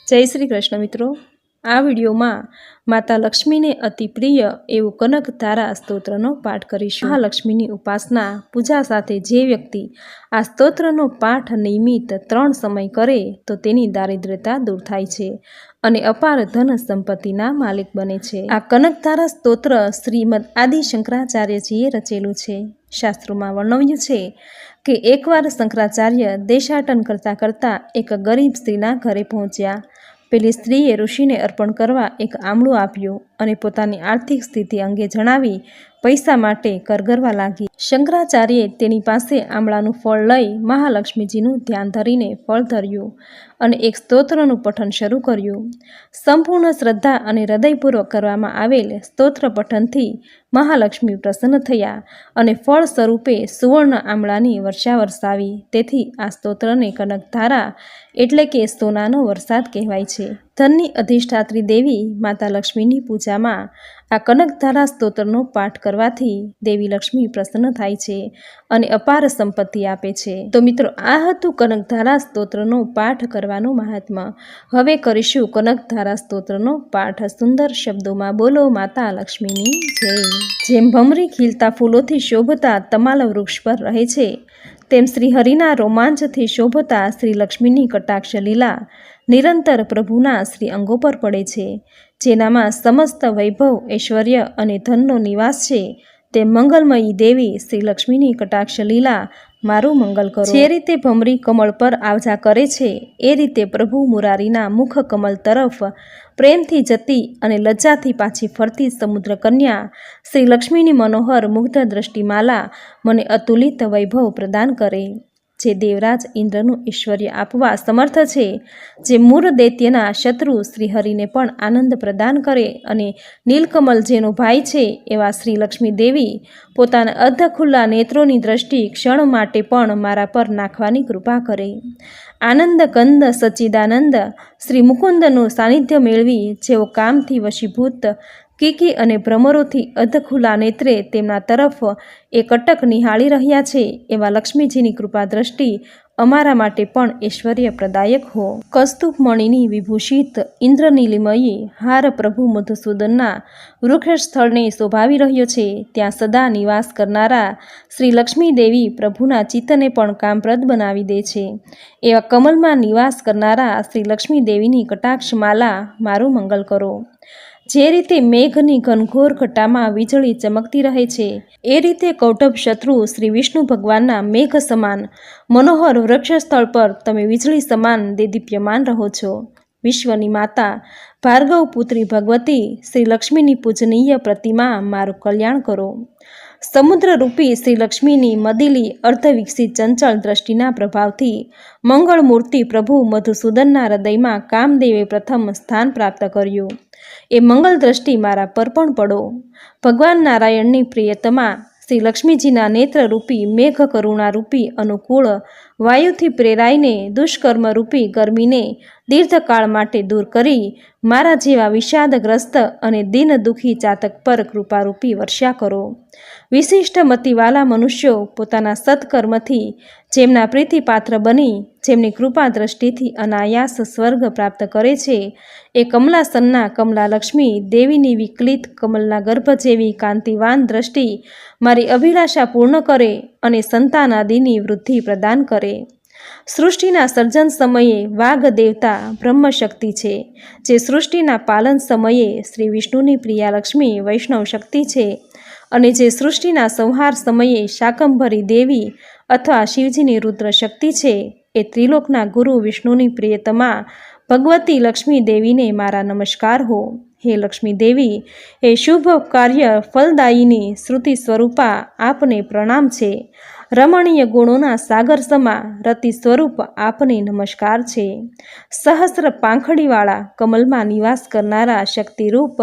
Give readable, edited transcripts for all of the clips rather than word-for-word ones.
જય શ્રી કૃષ્ણ મિત્રો। આ વિડીયોમાં માતા લક્ષ્મીને અતિ પ્રિય એવું કનકધારા સ્તોત્રનો પાઠ કરીશું। મહાલક્ષ્મીની ઉપાસના પૂજા સાથે જે વ્યક્તિ આ સ્તોત્રનો પાઠ નિયમિત 3 સમય કરે તો તેની દારિદ્ર્યતા દૂર થાય છે અને અપાર ધન સંપત્તિના માલિક બને છે। આ કનકધારા સ્તોત્ર શ્રીમદ આદિ શંકરાચાર્યજીએ રચેલું છે। શાસ્ત્રોમાં વર્ણવ્યું છે કે એકવાર શંકરાચાર્ય દેશાટન કરતાં એક ગરીબ સ્ત્રીના ઘરે પહોંચ્યા। પેલી સ્ત્રીએ ઋષિને અર્પણ કરવા એક આમળું આપ્યું અને પોતાની આર્થિક સ્થિતિ અંગે જણાવી પૈસા માટે કરગરવા લાગી। શંકરાચાર્યે તેની પાસે આમળાનું ફળ લઈ મહાલક્ષ્મીજીનું ધ્યાન ધરીને ફળ ધર્યું અને એક સ્તોત્રનું પઠન શરૂ કર્યું। સંપૂર્ણ શ્રદ્ધા અને હૃદયપૂર્વક કરવામાં આવેલ સ્તોત્ર પઠનથી મહાલક્ષ્મી પ્રસન્ન થયા અને ફળ સ્વરૂપે સુવર્ણ આમળાની વર્ષા વરસાવી। તેથી આ સ્તોત્રને કનકધારા એટલે કે સોનાનો વરસાદ કહેવાય છે। ધનની અધિષ્ઠાત્રી દેવી માતા લક્ષ્મીની પૂજામાં આ કનકધારા સ્તોત્રનો પાઠ કરવાથી દેવી લક્ષ્મી પ્રસન્ન થાય છે અને અપાર સંપત્તિ આપે છે। તો મિત્રો, આ હતું કનકધારા સ્તોત્રનો પાઠ કરવાનું મહાત્મ્ય। હવે કરીશું કનકધારા સ્તોત્રનો પાઠ। સુંદર શબ્દોમાં બોલો માતા લક્ષ્મીની જય। જેમ ભમરી ખીલતા ફૂલોથી શોભતા તમાલ વૃક્ષ પર રહે છે, તેમ શ્રીહરિના રોમાંચથી શોભતા શ્રી લક્ષ્મીની કટાક્ષ લીલા નિરંતર પ્રભુના શ્રી અંગો પર પડે છે। જેનામાં સમસ્ત વૈભવ, ઐશ્વર્ય અને ધનનો નિવાસ છે, તે મંગલમયી દેવી શ્રી લક્ષ્મીની કટાક્ષ લીલા મારું મંગલ કરો। જે રીતે ભમરી કમળ પર આવજા કરે છે, એ રીતે પ્રભુ મુરારીના મુખ કમલ તરફ પ્રેમથી જતી અને લજ્જાથી પાછી ફરતી સમુદ્ર કન્યા શ્રી લક્ષ્મીની મનોહર મુગ્ધ દ્રષ્ટિમાલા મને અતુલિત વૈભવ પ્રદાન કરે। જે દેવરાજ ઇન્દ્રનું ઐશ્વર્ય આપવા સમર્થ છે, જે મૂર દૈત્યના શત્રુ શ્રીહરિને પણ આનંદ પ્રદાન કરે અને નીલકમલ જેનો ભાઈ છે એવા શ્રી લક્ષ્મી દેવી પોતાના અર્ધ ખુલ્લા નેત્રોની દ્રષ્ટિ ક્ષણ માટે પણ મારા પર નાખવાની કૃપા કરે। આનંદ કંદ સચ્ચિદાનંદ શ્રી મુકુંદનું સાનિધ્ય મેળવી જેઓ કામથી વશીભૂત કીકી અને ભ્રમરોથી અધખુલ્લા નેત્રે તેમના તરફ એકટક નિહાળી રહ્યા છે, એવા લક્ષ્મીજીની કૃપા દ્રષ્ટિ અમારા માટે પણ ઐશ્વર્ય પ્રદાયક હો। કસ્તુભ મણિની વિભૂષિત ઇન્દ્રનીલિમયી હાર પ્રભુ મધુસૂદનના વૃક્ષ સ્થળને શોભાવી રહ્યો છે, ત્યાં સદા નિવાસ કરનારા શ્રી લક્ષ્મી દેવી પ્રભુના ચિત્તને પણ કામપ્રદ બનાવી દે છે। એવા કમલમાં નિવાસ કરનારા શ્રી લક્ષ્મી દેવીની કટાક્ષમાલા મારું મંગલ કરો। જે રીતે મેઘની ઘનઘોર ઘટામાં વીજળી ચમકતી રહે છે, એ રીતે કૌટુંબ શત્રુ શ્રી વિષ્ણુ ભગવાનના મેઘ સમાન મનોહર વૃક્ષ સ્થળ પર તમે વીજળી સમાન દેદીપ્યમાન રહો છો। વિશ્વની માતા ભાર્ગવ પુત્રી ભગવતી શ્રી લક્ષ્મીની પૂજનીય પ્રતિમા મારું કલ્યાણ કરો। સમુદ્ર રૂપી શ્રી લક્ષ્મીની મદિલી અર્ધવિકસિત ચંચળ દ્રષ્ટિના પ્રભાવથી મંગળ મૂર્તિ પ્રભુ મધુસૂદનના હૃદયમાં કામદેવે પ્રથમ સ્થાન પ્રાપ્ત કર્યું। એ મંગલ દ્રષ્ટિ મારા પર પણ પડો। ભગવાન નારાયણની પ્રિયતમા શ્રી લક્ષ્મીજીના નેત્રરૂપી મેઘ કરુણારૂપી અનુકૂળ વાયુથી પ્રેરાઈને દુષ્કર્મ રૂપી ગરમીને દીર્ઘકાળ માટે દૂર કરી મારા જેવા વિષાદગ્રસ્ત અને દિન દુઃખી ચાતક પર કૃપારૂપી વર્ષા કરો। વિશિષ્ટ મતિવાલા મનુષ્યો પોતાના સત્કર્મથી જેમના પ્રીતિપાત્ર બની જેમની કૃપા દ્રષ્ટિથી અનાયાસ સ્વર્ગ પ્રાપ્ત કરે છે, એ કમલાસનના કમલા લક્ષ્મી દેવીની વિકલિત કમલના ગર્ભ જેવી કાંતિવાન દ્રષ્ટિ મારી અભિલાષા પૂર્ણ કરે અને સંતાનાદિની વૃદ્ધિ પ્રદાન કરે। સૃષ્ટિના સર્જન સમયે વાઘ દેવતા બ્રહ્મશક્તિ છે, જે સૃષ્ટિના પાલન સમયે શ્રી વિષ્ણુની પ્રિયા લક્ષ્મી વૈષ્ણવ શક્તિ છે અને જે સૃષ્ટિના સંહાર સમયે શાકંભરી દેવી અથવા શિવજીની રુદ્ર શક્તિ છે, એ ત્રિલોકના ગુરુ વિષ્ણુની પ્રિયતમા ભગવતી લક્ષ્મી દેવીને મારા નમસ્કાર હો। હે લક્ષ્મી દેવી, હે શુભ કાર્ય ફલદાયિની શ્રુતિ સ્વરૂપા આપને પ્રણામ છે। રમણીય ગુણોના સાગર સમા રતિ સ્વરૂપ આપને નમસ્કાર છે। સહસ્ર પાંખડીવાળા કમલમાં નિવાસ કરનારા શક્તિરૂપ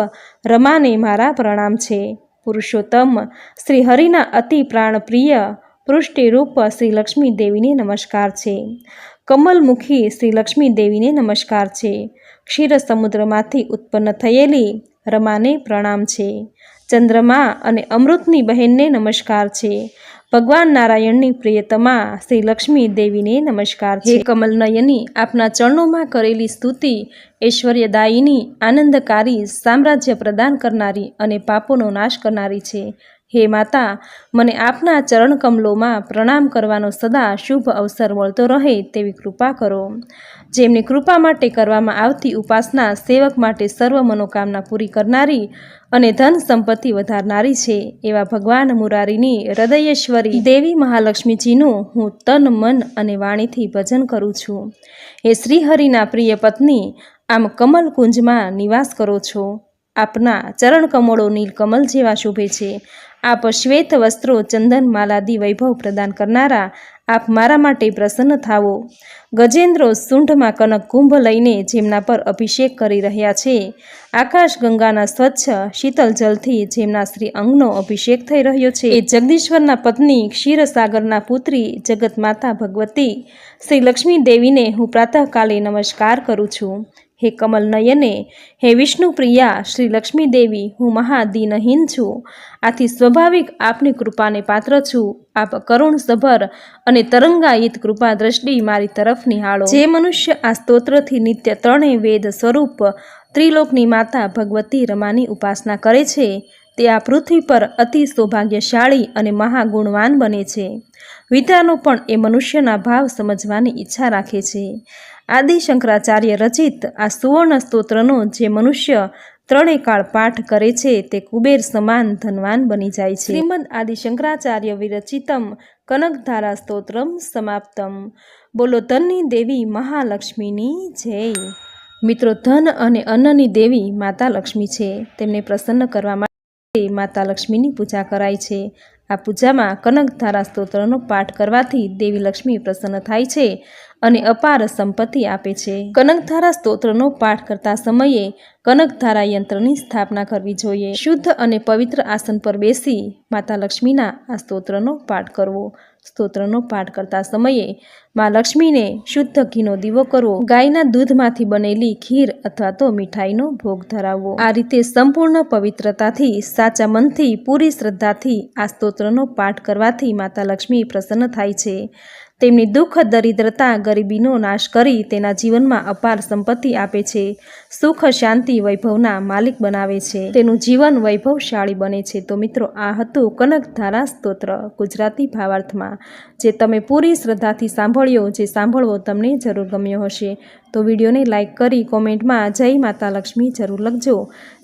રમાને મારા પ્રણામ છે। પુરુષોત્તમ શ્રી હરિના અતિ પ્રાણપ્રિય પૃષ્ટિરૂપ શ્રી લક્ષ્મી દેવીને નમસ્કાર છે। કમલમુખી શ્રી લક્ષ્મી દેવીને નમસ્કાર છે। ક્ષીર સમુદ્રમાંથી ઉત્પન્ન થયેલી રમાને પ્રણામ છે। ચંદ્રમા અને અમૃતની બહેનને નમસ્કાર છે। ભગવાન નારાયણની પ્રિયતમા શ્રી લક્ષ્મી દેવીને નમસ્કાર છે. હે કમલનયની, આપના ચરણોમાં કરેલી સ્તુતિ ઐશ્વર્યદાયિની, આનંદકારી, સામ્રાજ્ય પ્રદાન કરનારી અને પાપોનો નાશ કરનારી છે. હે માતા, મને આપના ચરણ કમલોમાં પ્રણામ કરવાનો સદા શુભ અવસર મળતો રહે તેવી કૃપા કરો. જેમની કૃપા માટે કરવામાં આવતી ઉપાસના સેવક માટે સર્વ મનોકામના પૂરી કરનારી અને ધન સંપત્તિ વધારનારી છે, એવા ભગવાન મુરારીની હૃદયેશ્વરી દેવી મહાલક્ષ્મીજીનું હું તન, મન અને વાણીથી ભજન કરું છું. હે શ્રીહરિના પ્રિય પત્ની, આમ કમલ કુંજમાં નિવાસ કરો છો. આપના ચરણ કમળો નીલકમલ જેવા શોભે છે. આપ શ્વેત વસ્ત્રો, ચંદન, માલાદી વૈભવ પ્રદાન કરનારા, આપ મારા માટે પ્રસન્ન થાવો. ગજેન્દ્રો સૂંઢમાં કનક કુંભ લઈને જેમના પર અભિષેક કરી રહ્યા છે, આકાશ ગંગાના સ્વચ્છ શીતલ જલથી જેમના શ્રી અંગનો અભિષેક થઈ રહ્યો છે, એ જગદીશ્વરના પત્ની, ક્ષીરસાગરના પુત્રી, જગત માતા ભગવતી શ્રી લક્ષ્મી દેવીને હું પ્રાતઃકાલે નમસ્કાર કરું છું. હે કમલ નયને, હે વિષ્ણુ પ્રિયા શ્રી લક્ષ્મી દેવી, હું મહાદીનહીન છું. આથી સ્વાભાવિક આપની કૃપાને પાત્ર છું. આપ કરુણ સભર અને તરંગાયિત કૃપા દ્રષ્ટિ મારી તરફ નિહાળો. જે મનુષ્ય આ સ્તોત્રથી નિત્ય ત્રણેય વેદ સ્વરૂપ ત્રિલોકની માતા ભગવતી રમાની ઉપાસના કરે છે, તે આ પૃથ્વી પર અતિ સૌભાગ્યશાળી અને મહાગુણવાન બને છે. વિદ્વાનો પણ એ મનુષ્યના ભાવ સમજવાની ઈચ્છા રાખે છે. આદિ શંકરાચાર્ય રચિત આ સુવર્ણ સ્તોત્રનો જે મનુષ્ય ત્રણેય કાળ પાઠ કરે છે, તે કુબેર સમાન ધનવાન બની જાય છે. શ્રીમદ આદિ શંકરાચાર્ય વિરચિતમ કનકધારા સ્તોત્રમ સમાપ્તમ. બોલો ધનની દેવી મહાલક્ષ્મીની જય. મિત્રો, ધન અને અન્નની દેવી માતા લક્ષ્મી છે. તેમને પ્રસન્ન કરવા માટે માતા લક્ષ્મીની પૂજા કરાય છે. આ પૂજામાં કનકધારા સ્તોત્રનો પાઠ કરવાથી દેવી લક્ષ્મી પ્રસન્ન થાય છે અને અપાર સંપત્તિ આપે છે. કનકધારા સ્તોત્રનો પાઠ કરતા સમયે કનકધારા યંત્રની સ્થાપના કરવી જોઈએ. શુદ્ધ અને પવિત્ર આસન પર બેસી માતા લક્ષ્મીના આ સ્તોત્રનો પાઠ કરવો. સ્તોત્રનો પાઠ કરતા સમયે મા લક્ષ્મીને શુદ્ધ ઘીનો દીવો કરવો. ગાયના દૂધમાંથી બનેલી ખીર અથવા તો મીઠાઈનો ભોગ ધરાવવો. આ રીતે સંપૂર્ણ પવિત્રતાથી, સાચા મનથી, પૂરી શ્રદ્ધાથી આ સ્તોત્રનો પાઠ કરવાથી માતા લક્ષ્મી પ્રસન્ન થાય છે. તેમની દુઃખ, દરિદ્રતા, ગરીબીનો નાશ કરી તેના જીવનમાં અપાર સંપત્તિ આપે છે. સુખ, શાંતિ, વૈભવના માલિક બનાવે છે. તેનું જીવન વૈભવશાળી બને છે. તો મિત્રો, આ હતું કનકધારા સ્તોત્ર ગુજરાતી ભાવાર્થમાં, જે તમે પૂરી શ્રદ્ધાથી સાંભળ્યો. જે સાંભળવો તમને જરૂર ગમ્યો હશે તો વિડીયોને લાઇક કરી કોમેન્ટમાં જય માતા લક્ષ્મી જરૂર લખજો.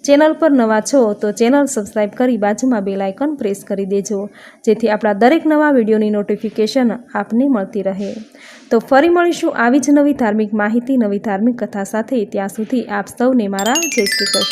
ચેનલ પર નવા છો તો ચેનલ સબસ્ક્રાઈબ કરી બાજુમાં બેલ આઇકન પ્રેસ કરી દેજો, જેથી આપણા દરેક નવા વિડીયોની નોટિફિકેશન આપને મળતી રહે. તો ફરી મળીશું આવી જ નવી ધાર્મિક માહિતી, નવી ધાર્મિક કથા સાથે. ત્યાં સુધી આપ સૌને મારા જય શ્રી કૃષ્ણ.